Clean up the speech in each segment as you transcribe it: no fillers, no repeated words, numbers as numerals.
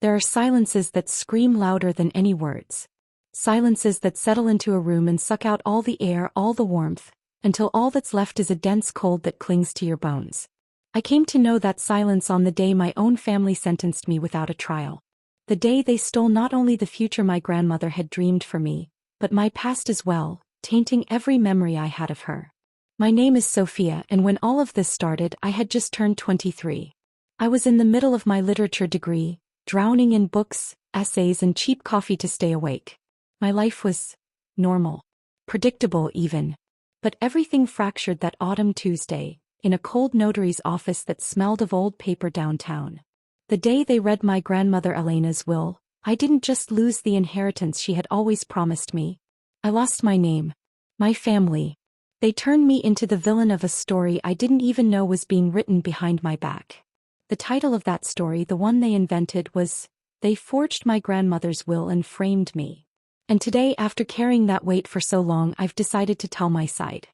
There are silences that scream louder than any words. Silences that settle into a room and suck out all the air, all the warmth, until all that's left is a dense cold that clings to your bones. I came to know that silence on the day my own family sentenced me without a trial. The day they stole not only the future my grandmother had dreamed for me, but my past as well, tainting every memory I had of her. My name is Sophia, and when all of this started, I had just turned 23. I was in the middle of my literature degree, drowning in books, essays, and cheap coffee to stay awake. My life was normal, predictable even. But everything fractured that autumn Tuesday, in a cold notary's office that smelled of old paper downtown. The day they read my grandmother Elena's will, I didn't just lose the inheritance she had always promised me. I lost my name, my family. They turned me into the villain of a story I didn't even know was being written behind my back. The title of that story, the one they invented, was, "They Forged My Grandmother's Will and Framed Me." And today, after carrying that weight for so long, I've decided to tell my side.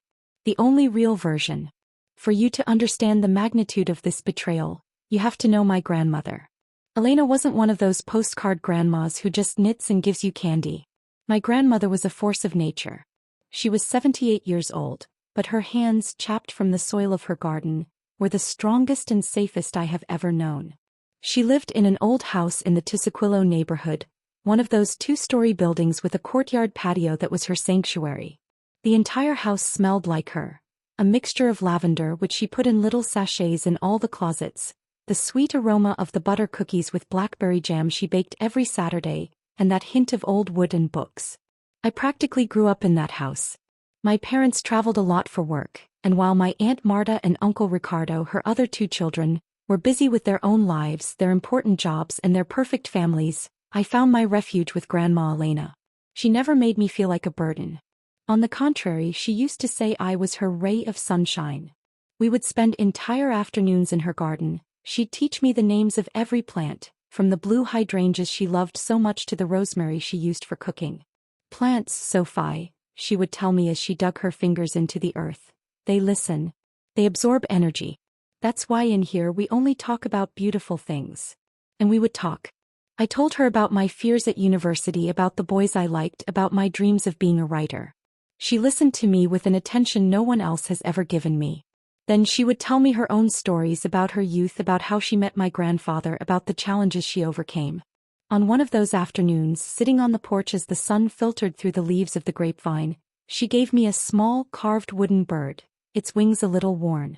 The only real version. For you to understand the magnitude of this betrayal, you have to know my grandmother. Elena wasn't one of those postcard grandmas who just knits and gives you candy. My grandmother was a force of nature. She was 78 years old, but her hands, chapped from the soil of her garden, were the strongest and safest I have ever known. She lived in an old house in the Tusaquillo neighborhood, one of those two-story buildings with a courtyard patio that was her sanctuary. The entire house smelled like her, a mixture of lavender which she put in little sachets in all the closets, the sweet aroma of the butter cookies with blackberry jam she baked every Saturday, and that hint of old wood and books. I practically grew up in that house. My parents traveled a lot for work, and while my Aunt Marta and Uncle Ricardo, her other two children, were busy with their own lives, their important jobs, and their perfect families, I found my refuge with Grandma Elena. She never made me feel like a burden. On the contrary, she used to say I was her ray of sunshine. We would spend entire afternoons in her garden. She'd teach me the names of every plant, from the blue hydrangeas she loved so much to the rosemary she used for cooking. Plants, Sophie, she would tell me as she dug her fingers into the earth. They listen. They absorb energy. That's why in here we only talk about beautiful things. And we would talk. I told her about my fears at university, about the boys I liked, about my dreams of being a writer. She listened to me with an attention no one else has ever given me. Then she would tell me her own stories about her youth, about how she met my grandfather, about the challenges she overcame. On one of those afternoons, sitting on the porch as the sun filtered through the leaves of the grapevine, she gave me a small, carved wooden bird, its wings a little worn.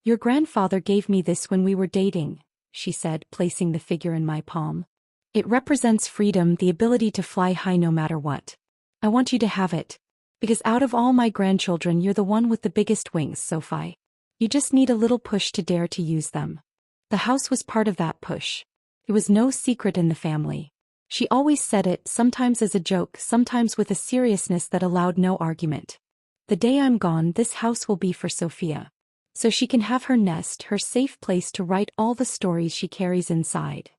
"Your grandfather gave me this when we were dating," she said, placing the figure in my palm. "It represents freedom, the ability to fly high no matter what. I want you to have it. Because out of all my grandchildren, you're the one with the biggest wings, Sophie. You just need a little push to dare to use them." The house was part of that push. It was no secret in the family. She always said it, sometimes as a joke, sometimes with a seriousness that allowed no argument. "The day I'm gone, this house will be for Sophia. So she can have her nest, her safe place to write all the stories she carries inside."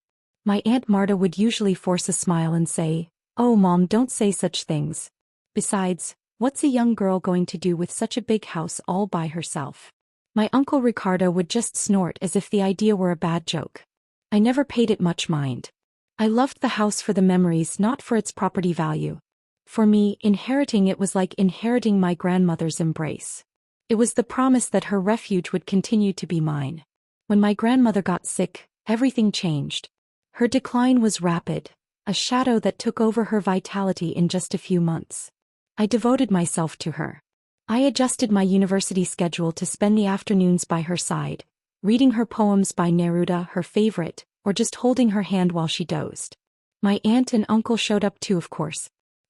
My Aunt Marta would usually force a smile and say, "Oh, Mom, don't say such things. Besides, what's a young girl going to do with such a big house all by herself?" My Uncle Ricardo would just snort as if the idea were a bad joke. I never paid it much mind. I loved the house for the memories, not for its property value. For me, inheriting it was like inheriting my grandmother's embrace. It was the promise that her refuge would continue to be mine. When my grandmother got sick, everything changed. Her decline was rapid, a shadow that took over her vitality in just a few months. I devoted myself to her. I adjusted my university schedule to spend the afternoons by her side, reading her poems by Neruda, her favorite, or just holding her hand while she dozed. My aunt and uncle showed up too, of course.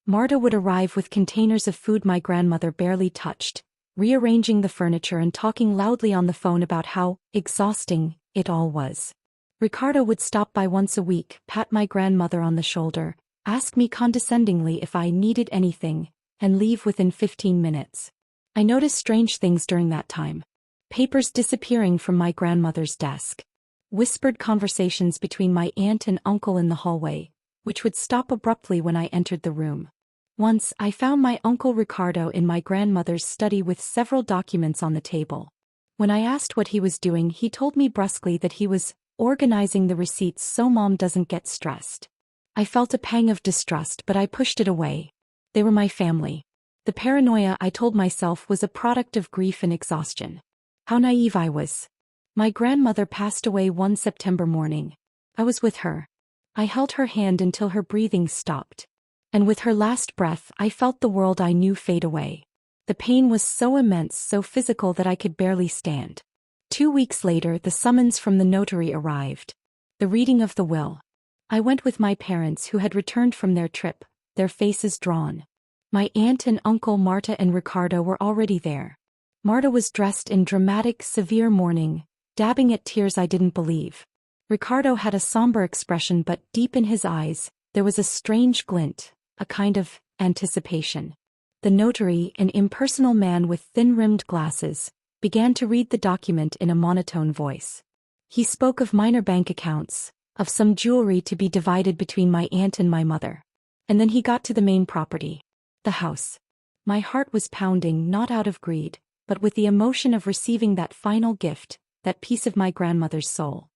Marta would arrive with containers of food my grandmother barely touched, rearranging the furniture and talking loudly on the phone about how exhausting it all was. Ricardo would stop by once a week, pat my grandmother on the shoulder, ask me condescendingly if I needed anything, and leave within 15 minutes. I noticed strange things during that time. Papers disappearing from my grandmother's desk. Whispered conversations between my aunt and uncle in the hallway, which would stop abruptly when I entered the room. Once, I found my Uncle Ricardo in my grandmother's study with several documents on the table. When I asked what he was doing, he told me brusquely that he was organizing the receipts so Mom doesn't get stressed. I felt a pang of distrust, but I pushed it away. They were my family. The paranoia, I told myself, was a product of grief and exhaustion. How naive I was. My grandmother passed away one September morning. I was with her. I held her hand until her breathing stopped. And with her last breath, I felt the world I knew fade away. The pain was so immense, so physical that I could barely stand. 2 weeks later, the summons from the notary arrived. The reading of the will. I went with my parents, who had returned from their trip, their faces drawn. My aunt and uncle Marta and Ricardo were already there. Marta was dressed in dramatic, severe mourning, dabbing at tears I didn't believe. Ricardo had a somber expression, but deep in his eyes, there was a strange glint, a kind of anticipation. The notary, an impersonal man with thin-rimmed glasses, began to read the document in a monotone voice. He spoke of minor bank accounts, of some jewelry to be divided between my aunt and my mother. And then he got to the main property. The house. My heart was pounding, not out of greed, but with the emotion of receiving that final gift, that piece of my grandmother's soul.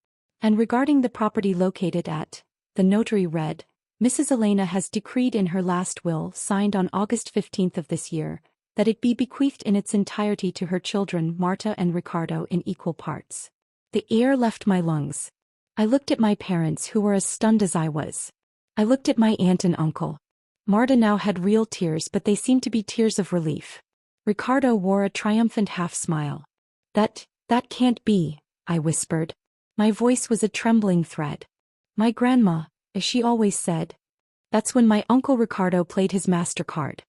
And regarding the property located at, the notary read, Mrs. Elena has decreed in her last will, signed on August 15th of this year, that it be bequeathed in its entirety to her children Marta and Ricardo in equal parts. The air left my lungs. I looked at my parents, who were as stunned as I was. I looked at my aunt and uncle. Marta now had real tears, but they seemed to be tears of relief. Ricardo wore a triumphant half-smile. That can't be," I whispered. My voice was a trembling thread. "My grandma, as she always said." That's when my uncle Ricardo played his MasterCard.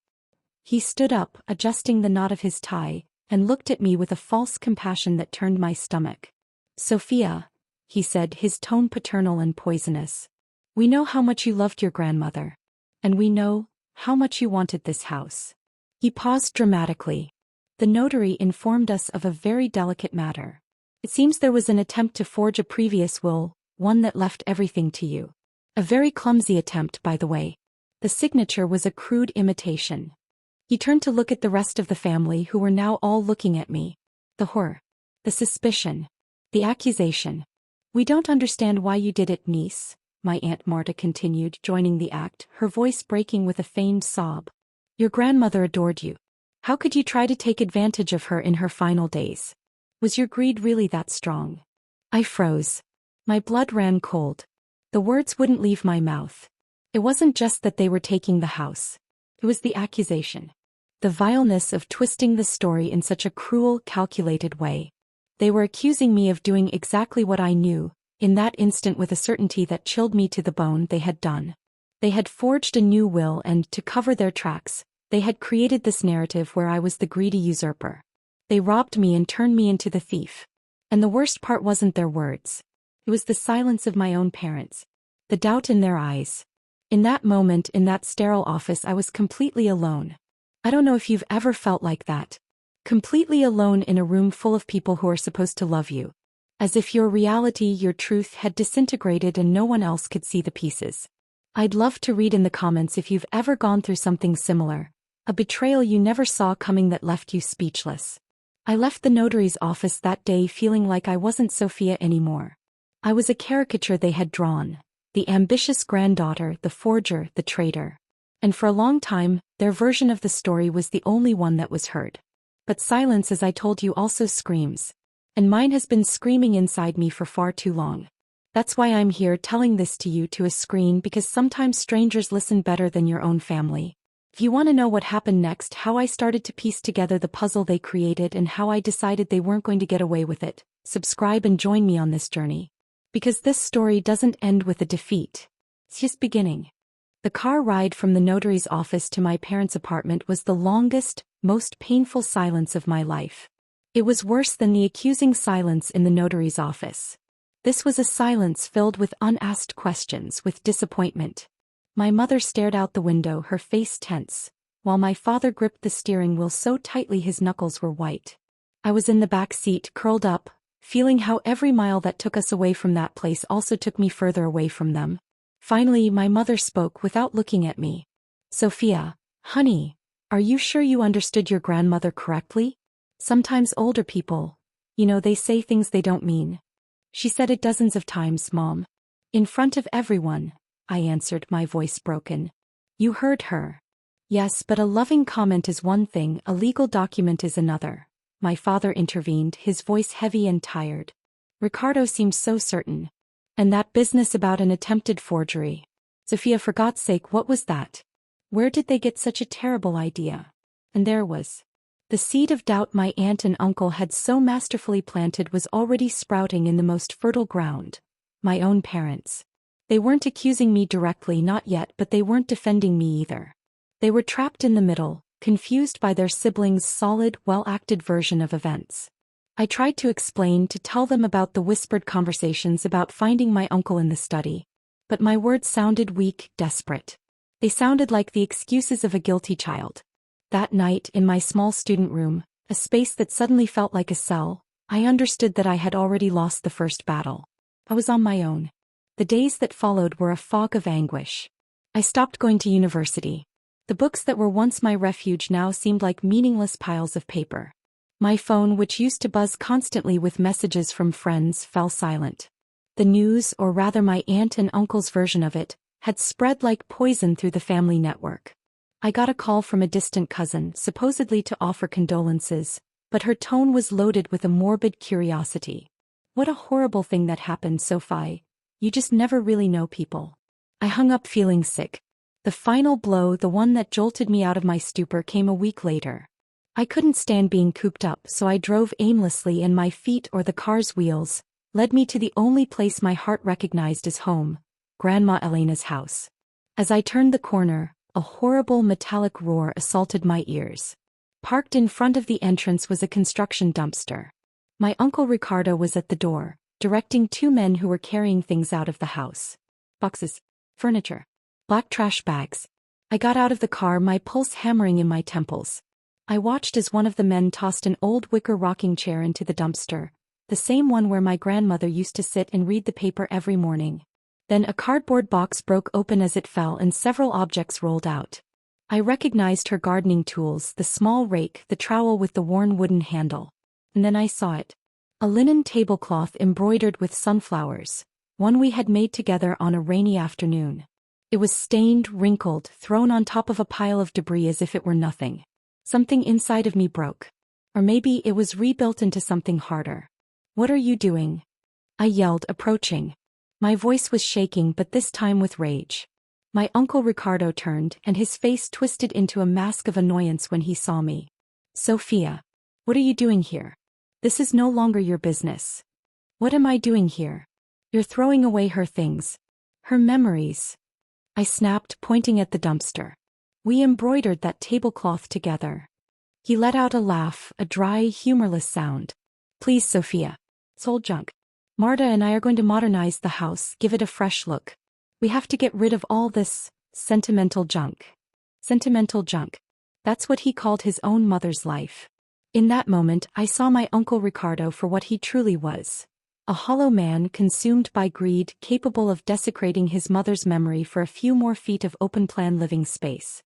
He stood up, adjusting the knot of his tie, and looked at me with a false compassion that turned my stomach. "Sophia," he said, his tone paternal and poisonous. "We know how much you loved your grandmother. And we know how much you wanted this house." He paused dramatically. "The notary informed us of a very delicate matter. It seems there was an attempt to forge a previous will, one that left everything to you. A very clumsy attempt, by the way. The signature was a crude imitation." He turned to look at the rest of the family, who were now all looking at me. The horror. The suspicion. The accusation. "We don't understand why you did it, niece," my Aunt Marta continued, joining the act, her voice breaking with a feigned sob. "Your grandmother adored you. How could you try to take advantage of her in her final days? Was your greed really that strong?" I froze. My blood ran cold. The words wouldn't leave my mouth. It wasn't just that they were taking the house. It was the accusation. The vileness of twisting the story in such a cruel, calculated way. They were accusing me of doing exactly what I knew, in that instant with a certainty that chilled me to the bone, they had done. They had forged a new will, and, to cover their tracks, they had created this narrative where I was the greedy usurper. They robbed me and turned me into the thief. And the worst part wasn't their words. It was the silence of my own parents. The doubt in their eyes. In that moment, in that sterile office, I was completely alone. I don't know if you've ever felt like that. Completely alone in a room full of people who are supposed to love you. As if your reality, your truth, had disintegrated and no one else could see the pieces. I'd love to read in the comments if you've ever gone through something similar. A betrayal you never saw coming that left you speechless. I left the notary's office that day feeling like I wasn't Sophia anymore. I was a caricature they had drawn. The ambitious granddaughter, the forger, the traitor. And for a long time, their version of the story was the only one that was heard. But silence, as I told you, also screams. And mine has been screaming inside me for far too long. That's why I'm here telling this to you to a screen, because sometimes strangers listen better than your own family. If you want to know what happened next, how I started to piece together the puzzle they created and how I decided they weren't going to get away with it, subscribe and join me on this journey. Because this story doesn't end with a defeat. It's just beginning. The car ride from the notary's office to my parents' apartment was the longest, most painful silence of my life. It was worse than the accusing silence in the notary's office. This was a silence filled with unasked questions, with disappointment. My mother stared out the window, her face tense, while my father gripped the steering wheel so tightly his knuckles were white. I was in the back seat, curled up, feeling how every mile that took us away from that place also took me further away from them. Finally, my mother spoke without looking at me. "Sophia, honey, are you sure you understood your grandmother correctly? Sometimes older people, they say things they don't mean." She said it dozens of times, Mom. In front of everyone, I answered, my voice broken. You heard her. Yes, but a loving comment is one thing, a legal document is another. My father intervened, his voice heavy and tired. Ricardo seemed so certain. And that business about an attempted forgery. Sophia, for God's sake, what was that? Where did they get such a terrible idea? And there was. The seed of doubt my aunt and uncle had so masterfully planted was already sprouting in the most fertile ground. My own parents. They weren't accusing me directly, not yet, but they weren't defending me either. They were trapped in the middle, confused by their siblings' solid, well-acted version of events. I tried to explain, to tell them about the whispered conversations about finding my uncle in the study. But my words sounded weak, desperate. They sounded like the excuses of a guilty child. That night, in my small student room, a space that suddenly felt like a cell, I understood that I had already lost the first battle. I was on my own. The days that followed were a fog of anguish. I stopped going to university. The books that were once my refuge now seemed like meaningless piles of paper. My phone, which used to buzz constantly with messages from friends, fell silent. The news, or rather my aunt and uncle's version of it, had spread like poison through the family network. I got a call from a distant cousin, supposedly to offer condolences, but her tone was loaded with a morbid curiosity. What a horrible thing that happened, Sophie. You just never really know people. I hung up feeling sick. The final blow, the one that jolted me out of my stupor, came a week later. I couldn't stand being cooped up, so I drove aimlessly, and my feet, or the car's wheels, led me to the only place my heart recognized as home, Grandma Elena's house. As I turned the corner, a horrible metallic roar assaulted my ears. Parked in front of the entrance was a construction dumpster. My uncle Ricardo was at the door, directing two men who were carrying things out of the house. Boxes, furniture, black trash bags. I got out of the car, my pulse hammering in my temples. I watched as one of the men tossed an old wicker rocking chair into the dumpster, the same one where my grandmother used to sit and read the paper every morning. Then a cardboard box broke open as it fell and several objects rolled out. I recognized her gardening tools, the small rake, the trowel with the worn wooden handle. And then I saw it. A linen tablecloth embroidered with sunflowers, one we had made together on a rainy afternoon. It was stained, wrinkled, thrown on top of a pile of debris as if it were nothing. Something inside of me broke. Or maybe it was rebuilt into something harder. What are you doing? I yelled, approaching. My voice was shaking, but this time with rage. My uncle Ricardo turned, and his face twisted into a mask of annoyance when he saw me. Sophia. What are you doing here? This is no longer your business. What am I doing here? You're throwing away her things. Her memories. I snapped, pointing at the dumpster. We embroidered that tablecloth together. He let out a laugh, a dry, humorless sound. Please, Sophia. It's old junk. Marta and I are going to modernize the house, give it a fresh look. We have to get rid of all this sentimental junk. Sentimental junk. That's what he called his own mother's life. In that moment, I saw my uncle Ricardo for what he truly was. A hollow man consumed by greed, capable of desecrating his mother's memory for a few more feet of open-plan living space.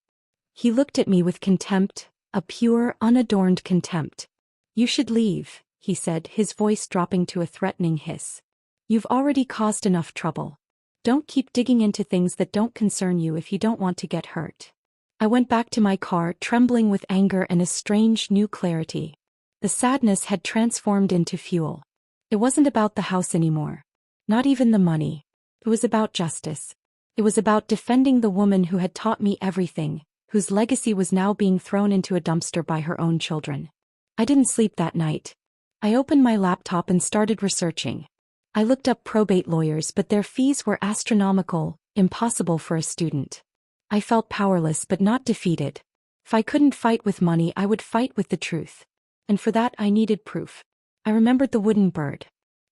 He looked at me with contempt, a pure, unadorned contempt. You should leave, he said, his voice dropping to a threatening hiss. You've already caused enough trouble. Don't keep digging into things that don't concern you if you don't want to get hurt. I went back to my car, trembling with anger and a strange new clarity. The sadness had transformed into fuel. It wasn't about the house anymore. Not even the money. It was about justice. It was about defending the woman who had taught me everything, whose legacy was now being thrown into a dumpster by her own children. I didn't sleep that night. I opened my laptop and started researching. I looked up probate lawyers, but their fees were astronomical, impossible for a student. I felt powerless but not defeated. If I couldn't fight with money, I would fight with the truth. And for that I needed proof. I remembered the wooden bird.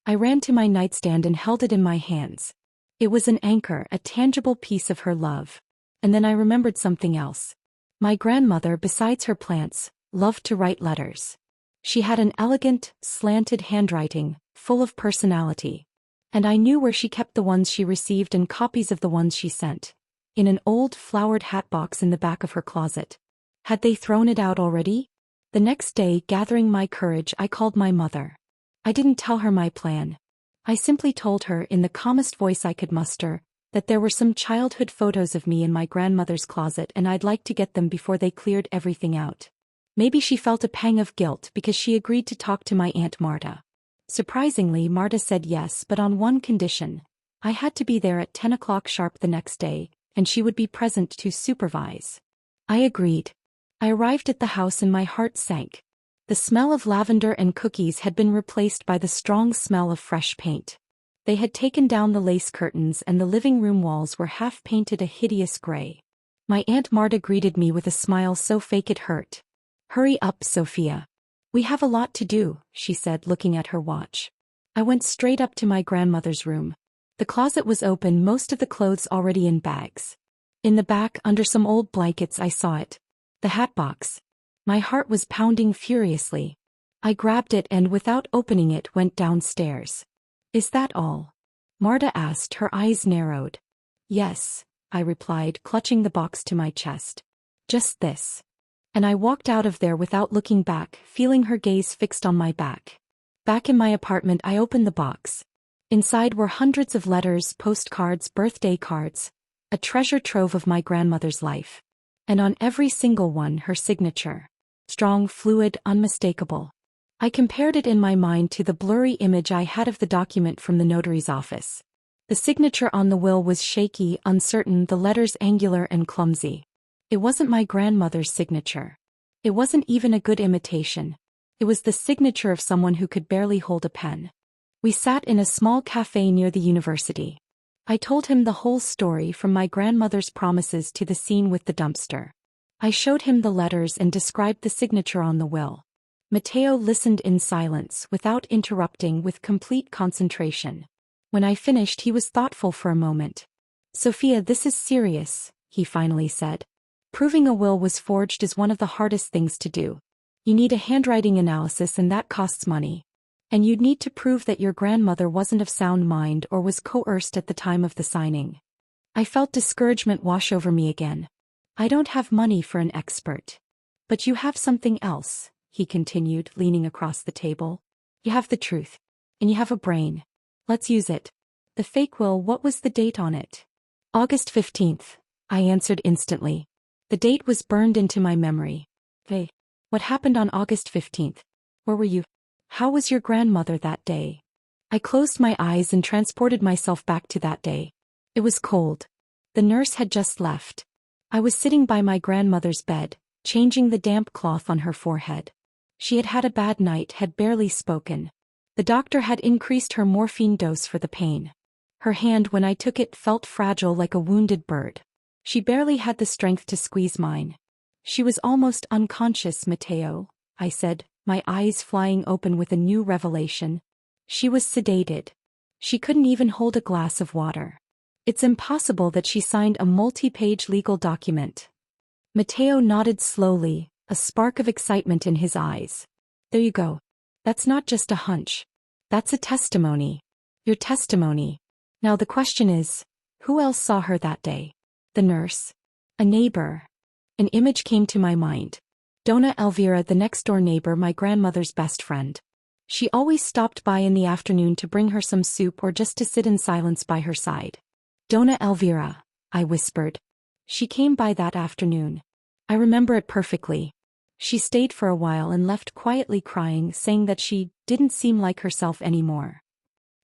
I ran to my nightstand and held it in my hands. It was an anchor, a tangible piece of her love. And then I remembered something else. My grandmother, besides her plants, loved to write letters. She had an elegant, slanted handwriting, full of personality. And I knew where she kept the ones she received and copies of the ones she sent. In an old flowered hat box in the back of her closet. Had they thrown it out already? The next day, gathering my courage, I called my mother. I didn't tell her my plan. I simply told her in the calmest voice I could muster that there were some childhood photos of me in my grandmother's closet and I'd like to get them before they cleared everything out. Maybe she felt a pang of guilt because she agreed to talk to my Aunt Marta. Surprisingly, Marta said yes, but on one condition. I had to be there at 10 o'clock sharp the next day, and she would be present to supervise. I agreed. I arrived at the house and my heart sank. The smell of lavender and cookies had been replaced by the strong smell of fresh paint. They had taken down the lace curtains and the living room walls were half painted a hideous gray. My Aunt Marta greeted me with a smile so fake it hurt. "Hurry up, Sophia. We have a lot to do," she said, looking at her watch. I went straight up to my grandmother's room. The closet was open, most of the clothes already in bags. In the back, under some old blankets, I saw it. The hat box. My heart was pounding furiously. I grabbed it and, without opening it, went downstairs. "Is that all?" Marta asked, her eyes narrowed. "Yes," I replied, clutching the box to my chest. "Just this." And I walked out of there without looking back, feeling her gaze fixed on my back. Back in my apartment, I opened the box. Inside were hundreds of letters, postcards, birthday cards, a treasure trove of my grandmother's life. And on every single one, her signature. Strong, fluid, unmistakable. I compared it in my mind to the blurry image I had of the document from the notary's office. The signature on the will was shaky, uncertain, the letters angular and clumsy. It wasn't my grandmother's signature. It wasn't even a good imitation. It was the signature of someone who could barely hold a pen. We sat in a small cafe near the university. I told him the whole story, from my grandmother's promises to the scene with the dumpster. I showed him the letters and described the signature on the will. Matteo listened in silence, without interrupting, with complete concentration. When I finished, he was thoughtful for a moment. "Sophia, this is serious," he finally said. "Proving a will was forged is one of the hardest things to do. You need a handwriting analysis and that costs money. And you'd need to prove that your grandmother wasn't of sound mind or was coerced at the time of the signing." I felt discouragement wash over me again. "I don't have money for an expert. But you have something else," he continued, leaning across the table. "You have the truth. And you have a brain. Let's use it." "The fake will, what was the date on it?" "August 15th, I answered instantly. The date was burned into my memory. "Hey, what happened on August 15th? Where were you? How was your grandmother that day?" I closed my eyes and transported myself back to that day. It was cold. The nurse had just left. I was sitting by my grandmother's bed, changing the damp cloth on her forehead. She had had a bad night, had barely spoken. The doctor had increased her morphine dose for the pain. Her hand, when I took it, felt fragile like a wounded bird. She barely had the strength to squeeze mine. "She was almost unconscious, Matteo," I said, my eyes flying open with a new revelation. "She was sedated. She couldn't even hold a glass of water. It's impossible that she signed a multi-page legal document." Matteo nodded slowly, a spark of excitement in his eyes. "There you go. That's not just a hunch. That's a testimony. Your testimony. Now the question is, who else saw her that day? The nurse? A neighbor?" An image came to my mind. Donna Elvira, the next-door neighbor, my grandmother's best friend. She always stopped by in the afternoon to bring her some soup or just to sit in silence by her side. "Donna Elvira," I whispered. "She came by that afternoon. I remember it perfectly. She stayed for a while and left quietly crying, saying that she didn't seem like herself anymore."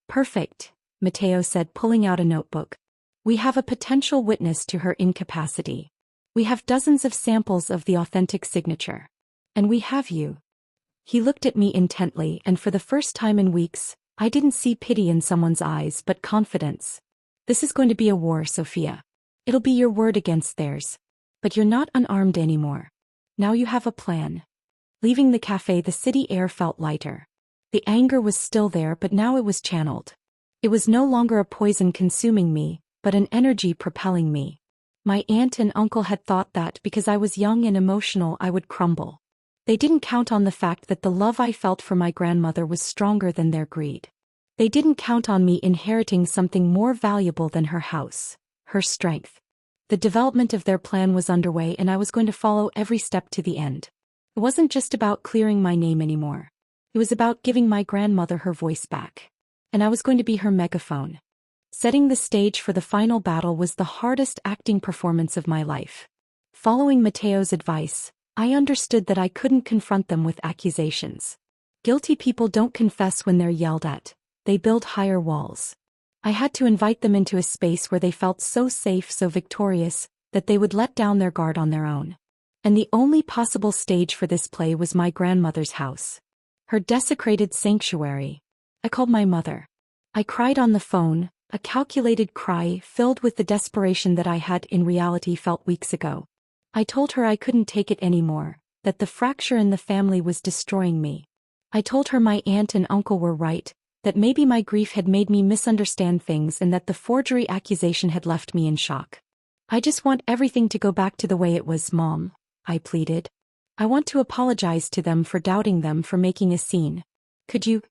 "Perfect," Matteo said, pulling out a notebook. "We have a potential witness to her incapacity. We have dozens of samples of the authentic signature. And we have you." He looked at me intently, and for the first time in weeks, I didn't see pity in someone's eyes but confidence. "This is going to be a war, Sophia. It'll be your word against theirs. But you're not unarmed anymore. Now you have a plan." Leaving the cafe, the city air felt lighter. The anger was still there, but now it was channeled. It was no longer a poison consuming me, but an energy propelling me. My aunt and uncle had thought that because I was young and emotional I would crumble. They didn't count on the fact that the love I felt for my grandmother was stronger than their greed. They didn't count on me inheriting something more valuable than her house, her strength. The development of their plan was underway and I was going to follow every step to the end. It wasn't just about clearing my name anymore. It was about giving my grandmother her voice back. and I was going to be her megaphone. Setting the stage for the final battle was the hardest acting performance of my life. Following Mateo's advice, I understood that I couldn't confront them with accusations. Guilty people don't confess when they're yelled at, they build higher walls. I had to invite them into a space where they felt so safe, so victorious, that they would let down their guard on their own. And the only possible stage for this play was my grandmother's house. Her desecrated sanctuary. I called my mother. I cried on the phone, a calculated cry filled with the desperation that I had in reality felt weeks ago. I told her I couldn't take it anymore, that the fracture in the family was destroying me. I told her my aunt and uncle were right, that maybe my grief had made me misunderstand things and that the forgery accusation had left me in shock. I just want everything to go back to the way it was, Mom, I pleaded. I want to apologize to them for doubting them, for making a scene. Could you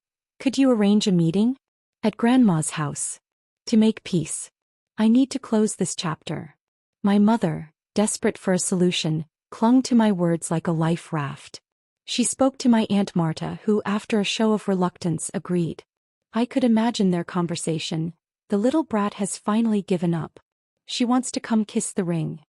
arrange a meeting? At Grandma's house. To make peace. I need to close this chapter. My mother, desperate for a solution, clung to my words like a life raft. She spoke to my Aunt Marta, who, after a show of reluctance, agreed. I could imagine their conversation. The little brat has finally given up. She wants to come kiss the ring.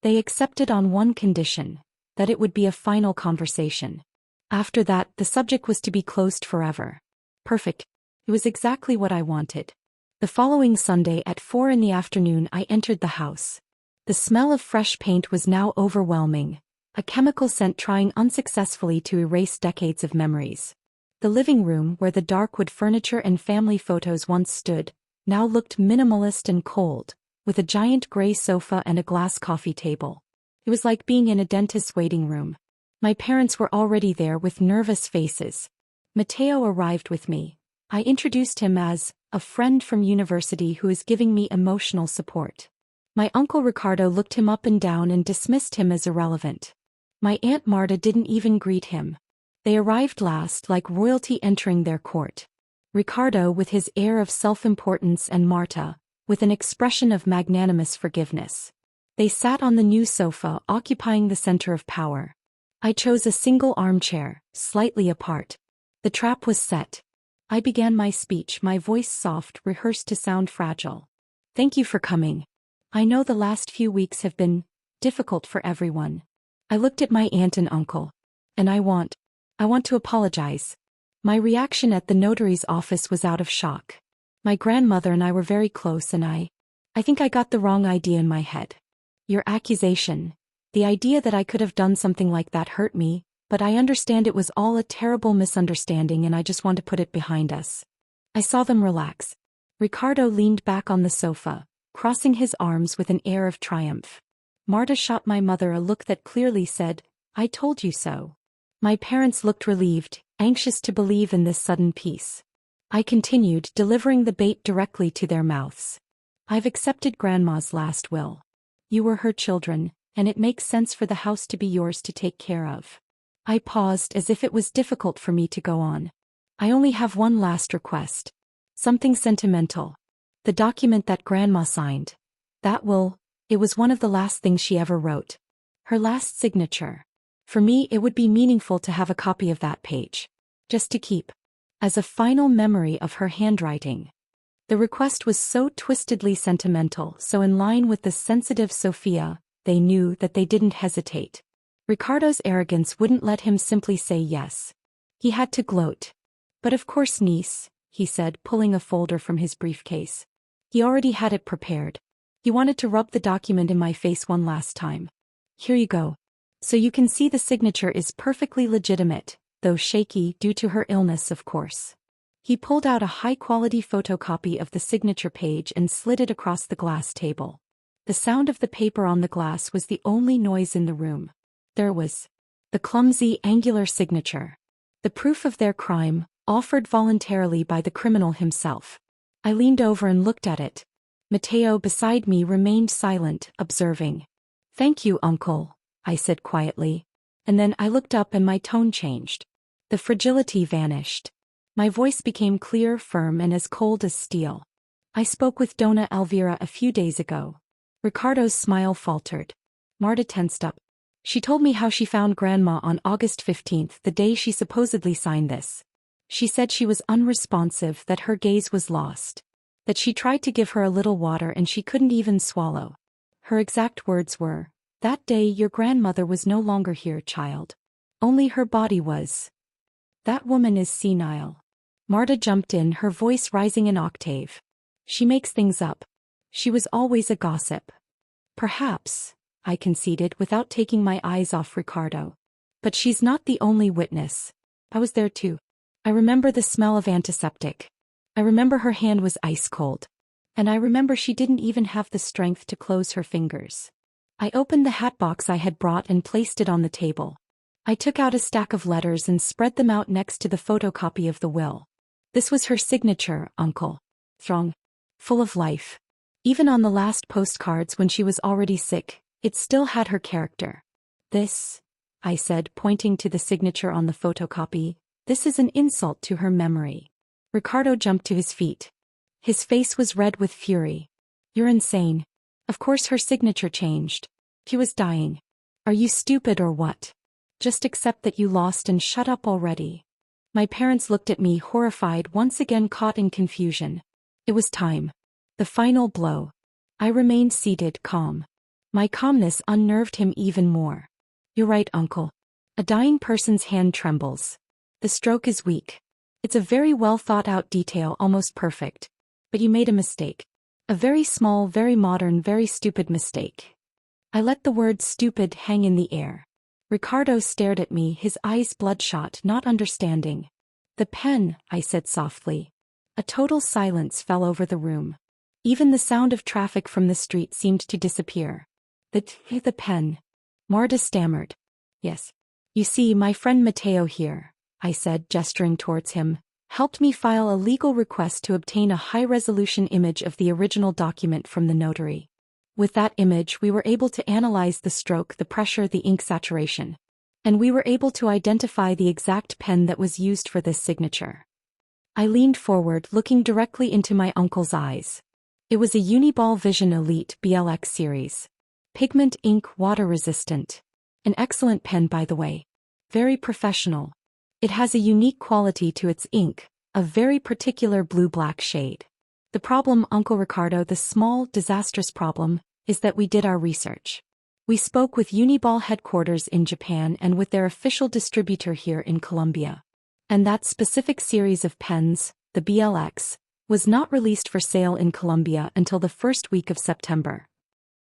They accepted on one condition, that it would be a final conversation. After that, the subject was to be closed forever. Perfect. It was exactly what I wanted. The following Sunday at 4 in the afternoon I entered the house. The smell of fresh paint was now overwhelming, a chemical scent trying unsuccessfully to erase decades of memories. The living room, where the dark wood furniture and family photos once stood, now looked minimalist and cold, with a giant gray sofa and a glass coffee table. It was like being in a dentist's waiting room. My parents were already there with nervous faces. Mateo arrived with me. I introduced him as a friend from university who is giving me emotional support. My uncle Ricardo looked him up and down and dismissed him as irrelevant. My Aunt Marta didn't even greet him. They arrived last, like royalty entering their court. Ricardo with his air of self-importance, and Marta with an expression of magnanimous forgiveness. They sat on the new sofa, occupying the center of power. I chose a single armchair, slightly apart. The trap was set. I began my speech, my voice soft, rehearsed to sound fragile. Thank you for coming. I know the last few weeks have been difficult for everyone. I looked at my aunt and uncle. And I want to apologize. My reaction at the notary's office was out of shock. My grandmother and I were very close, and I think I got the wrong idea in my head. Your accusation, the idea that I could have done something like that, hurt me, but I understand it was all a terrible misunderstanding and I just want to put it behind us. I saw them relax. Ricardo leaned back on the sofa, crossing his arms with an air of triumph. Marta shot my mother a look that clearly said, I told you so. My parents looked relieved, anxious to believe in this sudden peace. I continued, delivering the bait directly to their mouths. I've accepted Grandma's last will. You were her children, and it makes sense for the house to be yours to take care of. I paused as if it was difficult for me to go on. I only have one last request. Something sentimental. The document that Grandma signed. That will, it was one of the last things she ever wrote. Her last signature. For me, it would be meaningful to have a copy of that page. Just to keep. As a final memory of her handwriting. The request was so twistedly sentimental, so in line with the sensitive Sophia, they knew that they didn't hesitate. Ricardo's arrogance wouldn't let him simply say yes. He had to gloat. But of course, niece, he said, pulling a folder from his briefcase. He already had it prepared. He wanted to rub the document in my face one last time. Here you go. So you can see the signature is perfectly legitimate, though shaky due to her illness, of course. He pulled out a high-quality photocopy of the signature page and slid it across the glass table. The sound of the paper on the glass was the only noise in the room. There was the clumsy, angular signature. The proof of their crime, offered voluntarily by the criminal himself. I leaned over and looked at it. Mateo beside me remained silent, observing. Thank you, Uncle, I said quietly. And then I looked up and my tone changed. The fragility vanished. My voice became clear, firm, and as cold as steel. I spoke with Dona Elvira a few days ago. Ricardo's smile faltered. Marta tensed up. She told me how she found Grandma on August 15th, the day she supposedly signed this. She said she was unresponsive, that her gaze was lost. That she tried to give her a little water and she couldn't even swallow. Her exact words were, "That day your grandmother was no longer here, child. Only her body was. That woman is senile." Marta jumped in, her voice rising an octave. "She makes things up. She was always a gossip." "Perhaps," I conceded without taking my eyes off Ricardo. "But she's not the only witness. I was there too. I remember the smell of antiseptic. I remember her hand was ice cold. And I remember she didn't even have the strength to close her fingers." I opened the hat box I had brought and placed it on the table. I took out a stack of letters and spread them out next to the photocopy of the will. "This was her signature, Uncle. Strong. Full of life. Even on the last postcards when she was already sick, it still had her character. This," I said, pointing to the signature on the photocopy, "this is an insult to her memory." Ricardo jumped to his feet. His face was red with fury. "You're insane. Of course her signature changed. She was dying. Are you stupid or what? Just accept that you lost and shut up already." My parents looked at me, horrified, once again caught in confusion. It was time. The final blow. I remained seated, calm. My calmness unnerved him even more. "You're right, Uncle. A dying person's hand trembles. The stroke is weak. It's a very well thought out detail, almost perfect. But you made a mistake. A very small, very modern, very stupid mistake." I let the word stupid hang in the air. Ricardo stared at me, his eyes bloodshot, not understanding. "The pen," I said softly. A total silence fell over the room. Even the sound of traffic from the street seemed to disappear. The pen." Marta stammered. "Yes. You see, my friend Matteo here," I said, gesturing towards him, "helped me file a legal request to obtain a high-resolution image of the original document from the notary. With that image we were able to analyze the stroke, the pressure, the ink saturation. And we were able to identify the exact pen that was used for this signature." I leaned forward, looking directly into my uncle's eyes. It was a Uniball Vision Elite BLX series. Pigment ink, water-resistant. An excellent pen, by the way. Very professional. It has a unique quality to its ink, a very particular blue-black shade. The problem, Uncle Ricardo, the small, disastrous problem, is that we did our research. We spoke with Uniball headquarters in Japan and with their official distributor here in Colombia. And that specific series of pens, the BLX, was not released for sale in Colombia until the first week of September.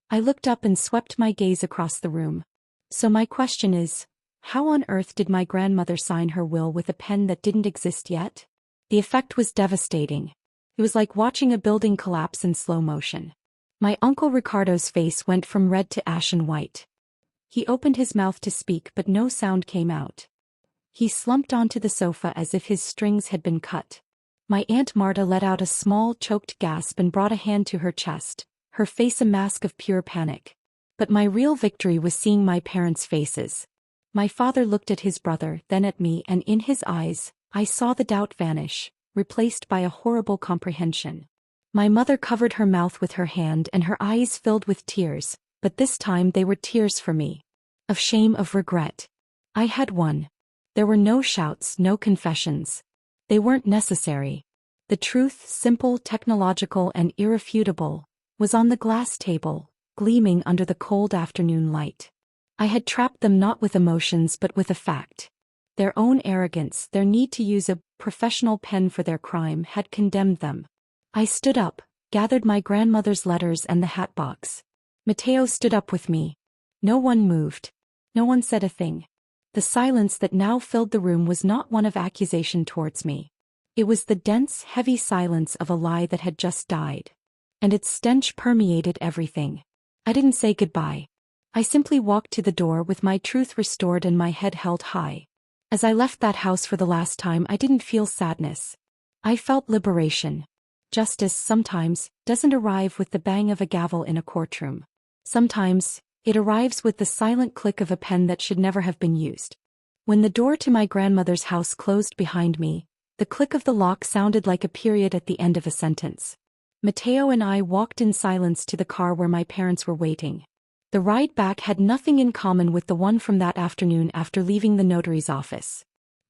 I looked up and swept my gaze across the room. "So my question is, how on earth did my grandmother sign her will with a pen that didn't exist yet?" The effect was devastating. It was like watching a building collapse in slow motion. My Uncle Ricardo's face went from red to ashen white. He opened his mouth to speak, but no sound came out. He slumped onto the sofa as if his strings had been cut. My Aunt Marta let out a small, choked gasp and brought a hand to her chest, her face a mask of pure panic. But my real victory was seeing my parents' faces. My father looked at his brother, then at me, and in his eyes, I saw the doubt vanish, replaced by a horrible comprehension. My mother covered her mouth with her hand and her eyes filled with tears, but this time they were tears for me. Of shame, of regret. I had won. There were no shouts, no confessions. They weren't necessary. The truth, simple, technological, and irrefutable, was on the glass table, gleaming under the cold afternoon light. I had trapped them not with emotions but with a fact. Their own arrogance, their need to use a professional pen for their crime, had condemned them. I stood up, gathered my grandmother's letters and the hat box. Matteo stood up with me. No one moved. No one said a thing. The silence that now filled the room was not one of accusation towards me. It was the dense, heavy silence of a lie that had just died. And its stench permeated everything. I didn't say goodbye. I simply walked to the door with my truth restored and my head held high. As I left that house for the last time, I didn't feel sadness. I felt liberation. Justice sometimes doesn't arrive with the bang of a gavel in a courtroom. Sometimes it arrives with the silent click of a pen that should never have been used. When the door to my grandmother's house closed behind me, the click of the lock sounded like a period at the end of a sentence. Matteo and I walked in silence to the car where my parents were waiting. The ride back had nothing in common with the one from that afternoon after leaving the notary's office.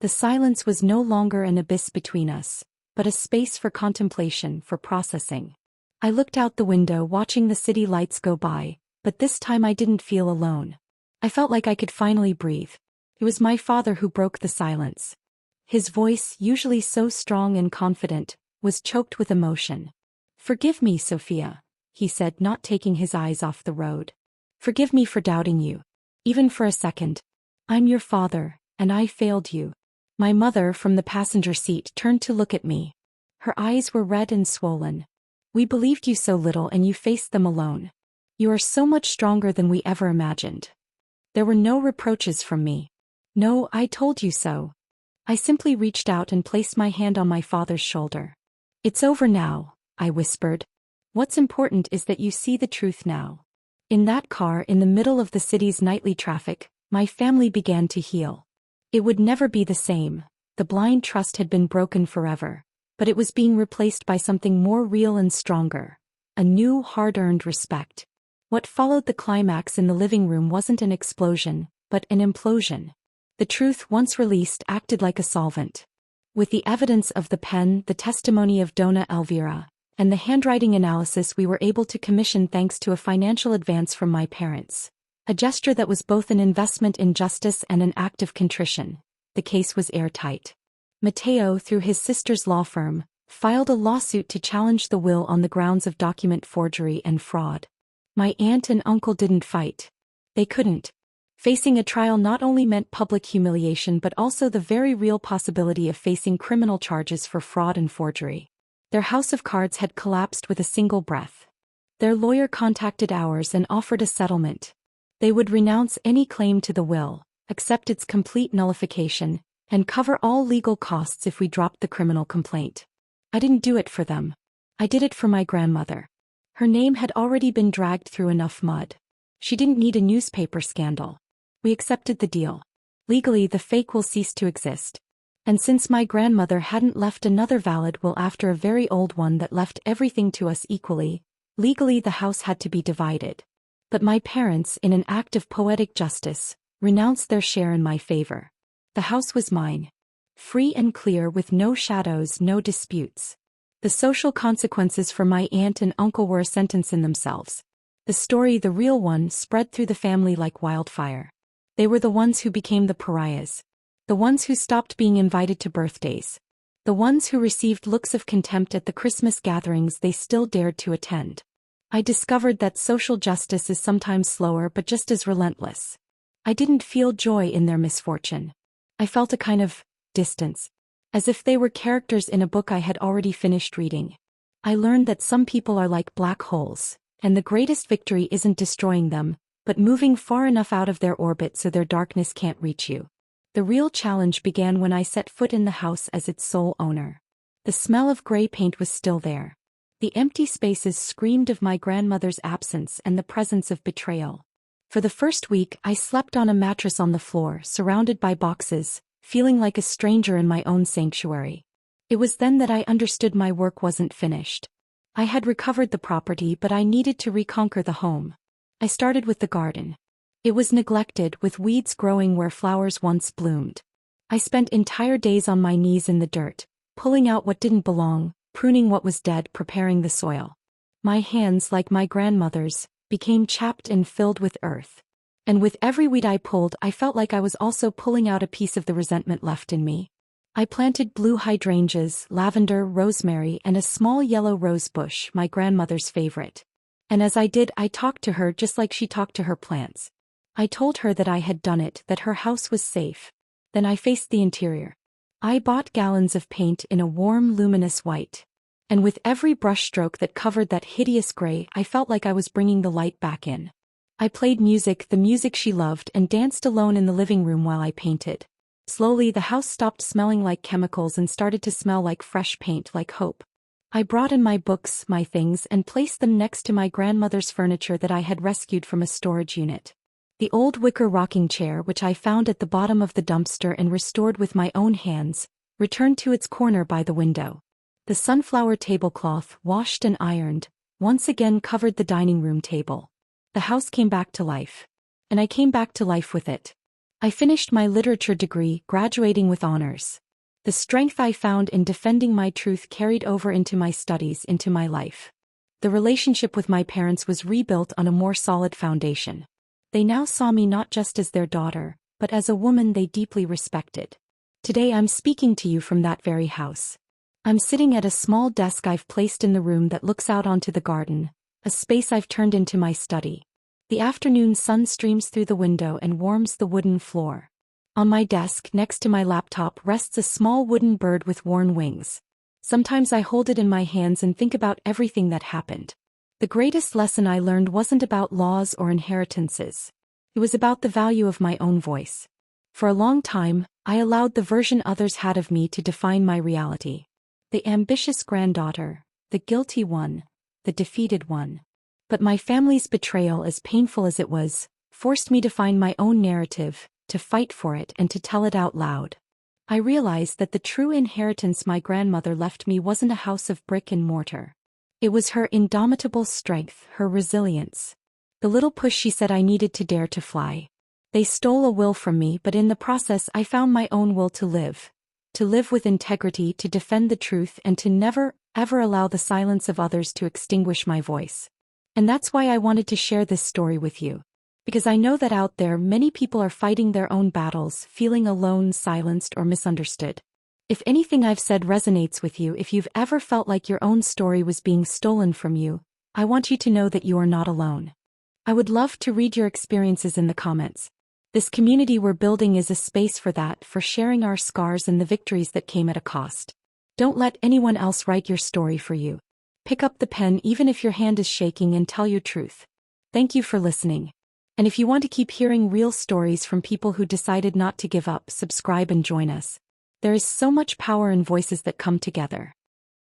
The silence was no longer an abyss between us, but a space for contemplation, for processing. I looked out the window watching the city lights go by, but this time I didn't feel alone. I felt like I could finally breathe. It was my father who broke the silence. His voice, usually so strong and confident, was choked with emotion. "Forgive me, Sophia," he said, not taking his eyes off the road. "Forgive me for doubting you. Even for a second. I'm your father, and I failed you." My mother from the passenger seat turned to look at me. Her eyes were red and swollen. "We believed you so little and you faced them alone. You are so much stronger than we ever imagined." There were no reproaches from me. No, I told you so. I simply reached out and placed my hand on my father's shoulder. "It's over now," I whispered. "What's important is that you see the truth now." In that car in the middle of the city's nightly traffic, my family began to heal. It would never be the same. The blind trust had been broken forever, but it was being replaced by something more real and stronger. A new, hard-earned respect. What followed the climax in the living room wasn't an explosion, but an implosion. The truth, once released, acted like a solvent. With the evidence of the pen, the testimony of Dona Elvira, and the handwriting analysis we were able to commission thanks to a financial advance from my parents. A gesture that was both an investment in justice and an act of contrition. The case was airtight. Matteo, through his sister's law firm, filed a lawsuit to challenge the will on the grounds of document forgery and fraud. My aunt and uncle didn't fight. They couldn't. Facing a trial not only meant public humiliation but also the very real possibility of facing criminal charges for fraud and forgery. Their house of cards had collapsed with a single breath. Their lawyer contacted ours and offered a settlement. They would renounce any claim to the will, accept its complete nullification, and cover all legal costs if we dropped the criminal complaint. I didn't do it for them. I did it for my grandmother. Her name had already been dragged through enough mud. She didn't need a newspaper scandal. We accepted the deal. Legally, the fake will cease to exist. And since my grandmother hadn't left another valid will after a very old one that left everything to us equally, legally the house had to be divided. But my parents, in an act of poetic justice, renounced their share in my favor. The house was mine. Free and clear with no shadows, no disputes. The social consequences for my aunt and uncle were a sentence in themselves. The story, the real one, spread through the family like wildfire. They were the ones who became the pariahs. The ones who stopped being invited to birthdays. The ones who received looks of contempt at the Christmas gatherings they still dared to attend. I discovered that social justice is sometimes slower but just as relentless. I didn't feel joy in their misfortune. I felt a kind of distance, as if they were characters in a book I had already finished reading. I learned that some people are like black holes, and the greatest victory isn't destroying them, but moving far enough out of their orbit so their darkness can't reach you. The real challenge began when I set foot in the house as its sole owner. The smell of gray paint was still there. The empty spaces screamed of my grandmother's absence and the presence of betrayal. For the first week, I slept on a mattress on the floor, surrounded by boxes, feeling like a stranger in my own sanctuary. It was then that I understood my work wasn't finished. I had recovered the property, but I needed to reconquer the home. I started with the garden. It was neglected, with weeds growing where flowers once bloomed. I spent entire days on my knees in the dirt, pulling out what didn't belong, pruning what was dead, preparing the soil. My hands, like my grandmother's, became chapped and filled with earth. And with every weed I pulled, I felt like I was also pulling out a piece of the resentment left in me. I planted blue hydrangeas, lavender, rosemary, and a small yellow rose bush, my grandmother's favorite. And as I did, I talked to her just like she talked to her plants. I told her that I had done it, that her house was safe. Then I faced the interior. I bought gallons of paint in a warm, luminous white. And with every brushstroke that covered that hideous gray, I felt like I was bringing the light back in. I played music, the music she loved, and danced alone in the living room while I painted. Slowly, the house stopped smelling like chemicals and started to smell like fresh paint, like hope. I brought in my books, my things, and placed them next to my grandmother's furniture that I had rescued from a storage unit. The old wicker rocking chair, which I found at the bottom of the dumpster and restored with my own hands, returned to its corner by the window. The sunflower tablecloth, washed and ironed, once again covered the dining room table. The house came back to life. And I came back to life with it. I finished my literature degree, graduating with honors. The strength I found in defending my truth carried over into my studies, into my life. The relationship with my parents was rebuilt on a more solid foundation. They now saw me not just as their daughter, but as a woman they deeply respected. Today I'm speaking to you from that very house. I'm sitting at a small desk I've placed in the room that looks out onto the garden, a space I've turned into my study. The afternoon sun streams through the window and warms the wooden floor. On my desk, next to my laptop, rests a small wooden bird with worn wings. Sometimes I hold it in my hands and think about everything that happened. The greatest lesson I learned wasn't about laws or inheritances. It was about the value of my own voice. For a long time, I allowed the version others had of me to define my reality. The ambitious granddaughter, the guilty one, the defeated one. But my family's betrayal, as painful as it was, forced me to find my own narrative, to fight for it and to tell it out loud. I realized that the true inheritance my grandmother left me wasn't a house of brick and mortar. It was her indomitable strength, her resilience. The little push she said I needed to dare to fly. They stole a will from me, but in the process I found my own will to live with integrity, to defend the truth, and to never, ever allow the silence of others to extinguish my voice. And that's why I wanted to share this story with you. Because I know that out there many people are fighting their own battles, feeling alone, silenced, or misunderstood. If anything I've said resonates with you, if you've ever felt like your own story was being stolen from you, I want you to know that you are not alone. I would love to read your experiences in the comments. This community we're building is a space for that, for sharing our scars and the victories that came at a cost. Don't let anyone else write your story for you. Pick up the pen even if your hand is shaking and tell your truth. Thank you for listening. And if you want to keep hearing real stories from people who decided not to give up, subscribe and join us. There is so much power in voices that come together.